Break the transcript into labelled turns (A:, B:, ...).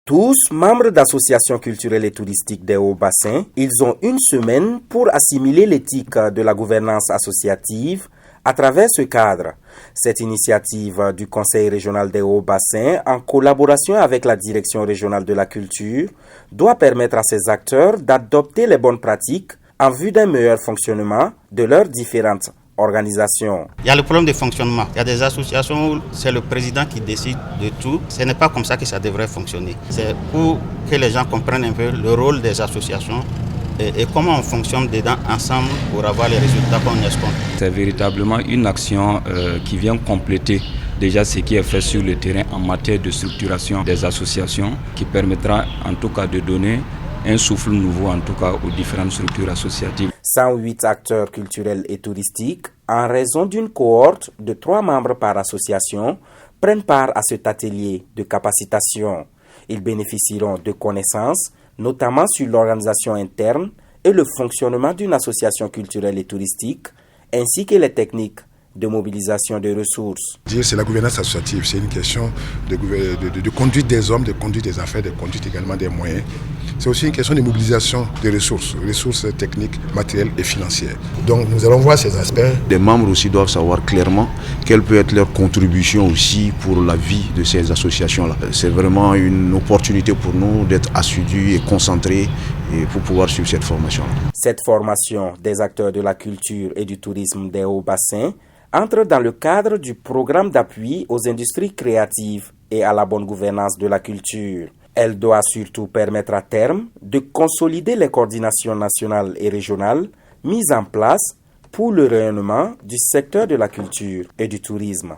A: Tous membres d'associations culturelles et touristiques des Hauts-Bassins, ils ont une semaine pour assimiler l'éthique de la gouvernance associative à travers ce cadre. Cette initiative du Conseil régional des Hauts-Bassins, en collaboration avec la Direction régionale de la culture, doit permettre à ces acteurs d'adopter les bonnes pratiques en vue d'un meilleur fonctionnement de leurs différentes organisations.
B: Il y a le problème de fonctionnement. Il y a des associations où c'est le président qui décide de tout. Ce n'est pas comme ça que ça devrait fonctionner. C'est pour que les gens comprennent un peu le rôle des associations et comment on fonctionne dedans ensemble pour avoir les résultats qu'on escompte.
C: C'est véritablement une action qui vient compléter déjà ce qui est fait sur le terrain en matière de structuration des associations, qui permettra en tout cas de donner un souffle nouveau en tout cas aux différentes structures associatives.
A: 108 acteurs culturels et touristiques, en raison d'une cohorte de 3 membres par association, prennent part à cet atelier de capacitation. Ils bénéficieront de connaissances, notamment sur l'organisation interne et le fonctionnement d'une association culturelle et touristique, ainsi que les techniques de mobilisation des ressources.
D: C'est la gouvernance associative, c'est une question de conduite des hommes, de conduite des affaires, de conduite également des moyens. C'est aussi une question de mobilisation des ressources techniques, matérielles et financières. Donc nous allons voir ces aspects.
E: Les membres aussi doivent savoir clairement quelle peut être leur contribution aussi pour la vie de ces associations-là. C'est vraiment une opportunité pour nous d'être assidus et concentrés pour pouvoir suivre cette formation-là.
A: Cette formation des acteurs de la culture et du tourisme des Hauts-Bassins entre dans le cadre du programme d'appui aux industries créatives et à la bonne gouvernance de la culture. Elle doit surtout permettre à terme de consolider les coordinations nationales et régionales mises en place pour le rayonnement du secteur de la culture et du tourisme.